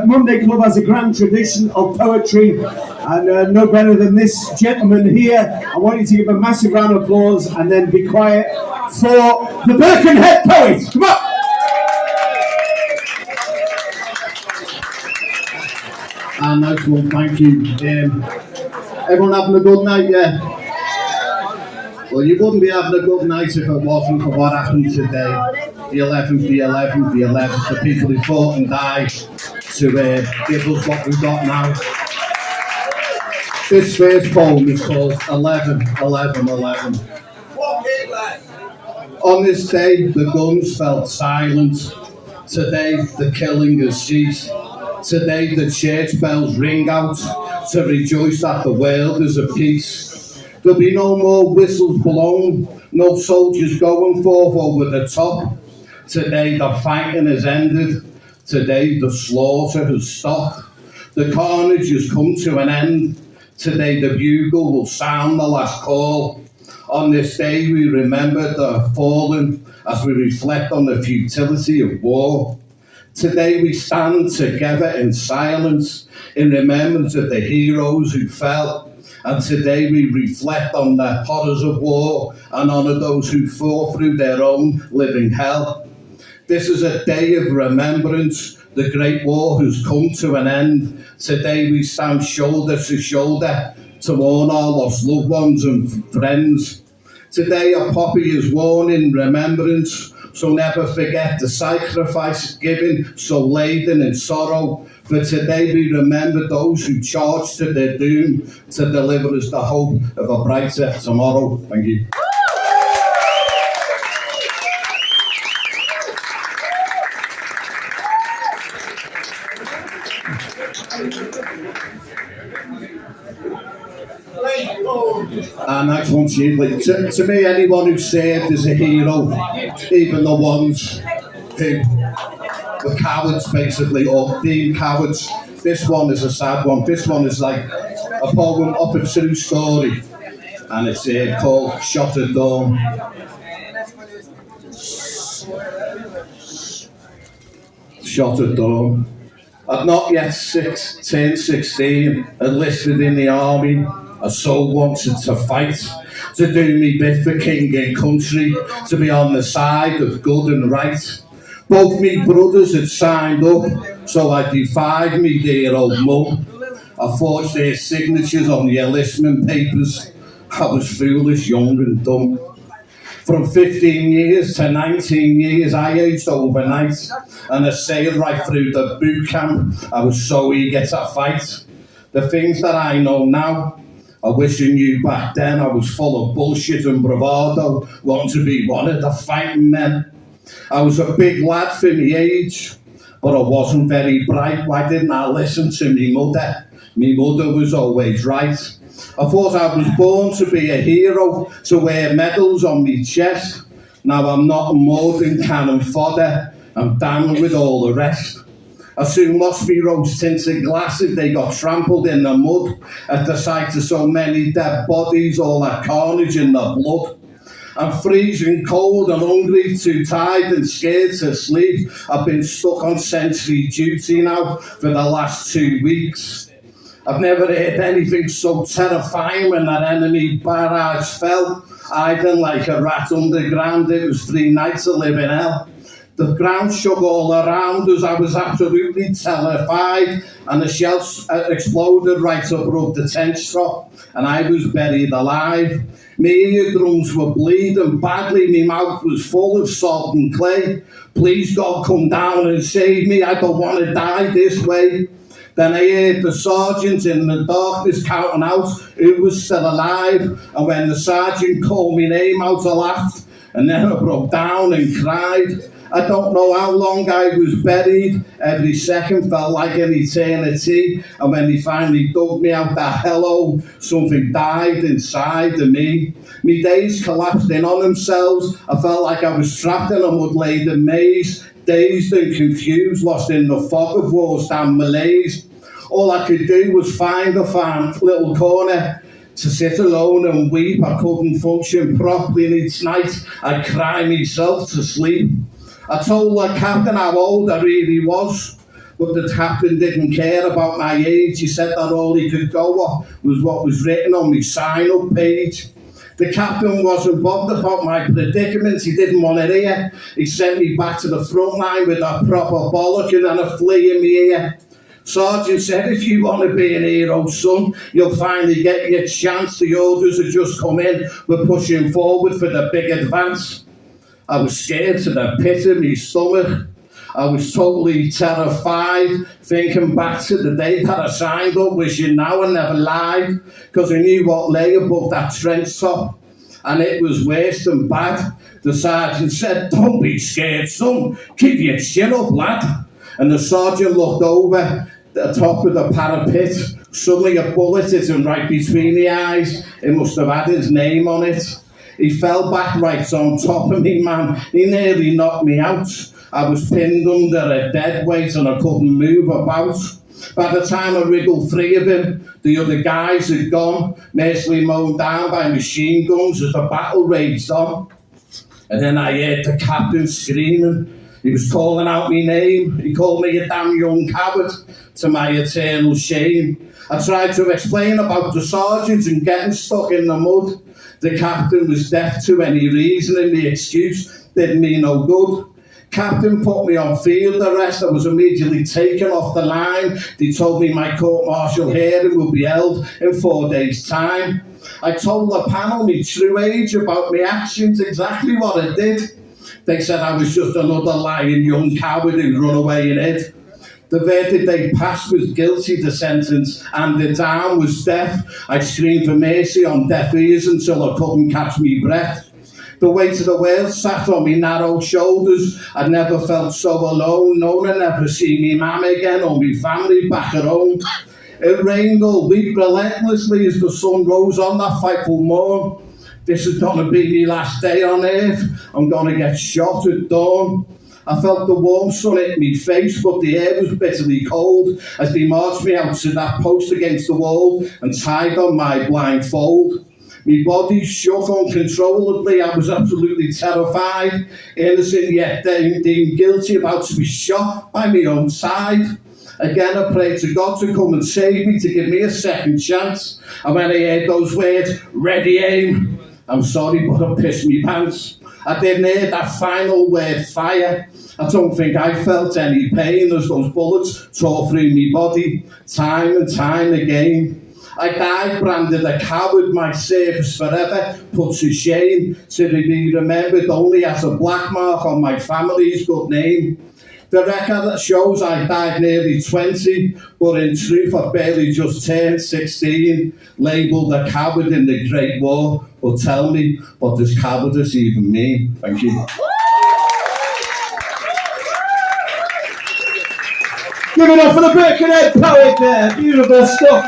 Monday Club has a grand tradition of poetry, and no better than this gentleman here. I want you to give a massive round of applause and then be quiet for the Birkenhead poet. Come on! Nice one, thank you. Everyone having a good night, yeah? Well, you wouldn't be having a good night if it wasn't for what happened today. The 11th, the people who fought and died to give us what we've got now. This first poem is called 11, 11, 11. On this day, the guns fell silent. Today, the killing has ceased. Today, the church bells ring out to rejoice that the world is at peace. There'll be no more whistles blown, no soldiers going forth over the top. Today, the fighting has ended. Today, the slaughter has stopped. The carnage has come to an end. Today, the bugle will sound the last call. On this day, we remember the fallen as we reflect on the futility of war. Today, we stand together in silence in remembrance of the heroes who fell. And today we reflect on the horrors of war and honour those who fought through their own living hell. This is a day of remembrance. The Great War has come to an end. Today we stand shoulder to shoulder to mourn our lost loved ones and friends. Today a poppy is worn in remembrance, so never forget the sacrifice given, so laden in sorrow. For today we remember those who charged to their doom to deliver us the hope of a brighter tomorrow. Thank you. Next one, to me, anyone who served is a hero, even the ones who were cowards, basically, or deemed cowards. This one is a sad one. This one is like a poem of a true story, and it's called Shot at Dawn. Shot at dawn. I'd not yet turned 16, enlisted in the army. I so wanted to fight, to do me bit for king and country, to be on the side of good and right. Both me brothers had signed up, so I defied me dear old mum. I forged their signatures on the enlistment papers. I was foolish, young and dumb. From 15 years to 19 years, I aged overnight, and I sailed right through the boot camp. I was so eager to fight. The things that I know now, I wish I knew back then. I was full of bullshit and bravado, wanting to be one of the fighting men. I was a big lad for my age, but I wasn't very bright. Why didn't I listen to me mother? My mother was always right. I thought I was born to be a hero, to wear medals on my chest. Now I'm not more than cannon fodder. I'm down with all the rest. I soon lost me rose-tinted glasses. They got trampled in the mud at the sight of so many dead bodies, all that carnage in the blood. I'm freezing cold and hungry, too tired and scared to sleep. I've been stuck on sentry duty now for the last 2 weeks. I've never heard anything so terrifying when that enemy barrage fell. Hiding like a rat underground, it was 3 nights of living hell. The ground shook all around us, I was absolutely terrified, and the shells exploded right above the tent shop, and I was buried alive. My eardrums were bleeding badly, my mouth was full of salt and clay. Please God, come down and save me, I don't want to die this way. Then I heard the sergeant in the darkness counting out who was still alive, and when the sergeant called my name out, I laughed, and then I broke down and cried. I don't know how long I was buried. Every second felt like an eternity. And when he finally dug me out that hellhole, something died inside of me. My days collapsed in on themselves. I felt like I was trapped in a mud-laden maze, dazed and confused, lost in the fog of war's damn malaise. All I could do was find a farm little corner to sit alone and weep. I couldn't function properly, and each night I'd cry myself to sleep. I told the captain how old I really was, but the captain didn't care about my age. He said that all he could go off was what was written on my sign-up page. The captain wasn't bothered about my predicament. He didn't want to hear. He sent me back to the front line with a proper bollocking and a flea in my ear. Sergeant said, if you want to be an hero, son, you'll finally get your chance. The orders have just come in. We're pushing forward for the big advance. I was scared to the pit of my stomach. I was totally terrified, thinking back to the day that I signed up, wishing now I never lied, because I knew what lay above that trench top, and it was worse than bad. The sergeant said, don't be scared, son, keep your chin up, lad. And the sergeant looked over the top of the parapet. Suddenly a bullet hit him right between the eyes. It must have had his name on it. He fell back right on top of me, man. He nearly knocked me out. I was pinned under a dead weight and I couldn't move about. By the time I wriggled free of him, the other guys had gone, mercifully mown down by machine guns as the battle raged on. And then I heard the captain screaming. He was calling out my name. He called me a damn young coward, to my eternal shame. I tried to explain about the sergeant and getting stuck in the mud. The captain was deaf to any reason and the excuse didn't mean no good. Captain put me on field arrest. I was immediately taken off the line. They told me my court-martial hearing would be held in 4 days' time. I told the panel my true age about my actions, exactly what I did. They said I was just another lying young coward who'd run away and hid. The verdict they passed was guilty, the sentence, and the down was death. I screamed for mercy on deaf ears until I couldn't catch me breath. The weight of the world sat on me narrow shoulders. I'd never felt so alone. No one had never seen me mum again or me family back at home. It rained all week relentlessly as the sun rose on that frightful morn. This is going to be my last day on earth. I'm going to get shot at dawn. I felt the warm sun hit me face, but the air was bitterly cold as they marched me out to that post against the wall and tied on my blindfold. My body shook uncontrollably. I was absolutely terrified, innocent yet deemed guilty, about to be shot by my own side. Again, I prayed to God to come and save me, to give me a second chance. And when I heard those words, ready aim, I'm sorry, but I pissed me pants. I didn't hear that final word, fire. I don't think I felt any pain as those bullets tore through my body, time and time again. I died branded a coward, my service forever put to shame, to be remembered only as a black mark on my family's good name. The record shows I died nearly 20, but in truth I barely just turned 16, labelled a coward in the Great War. But tell me, what does cowardice even mean? Thank you. Give it up for the Birkenhead poet there. Beautiful stuff.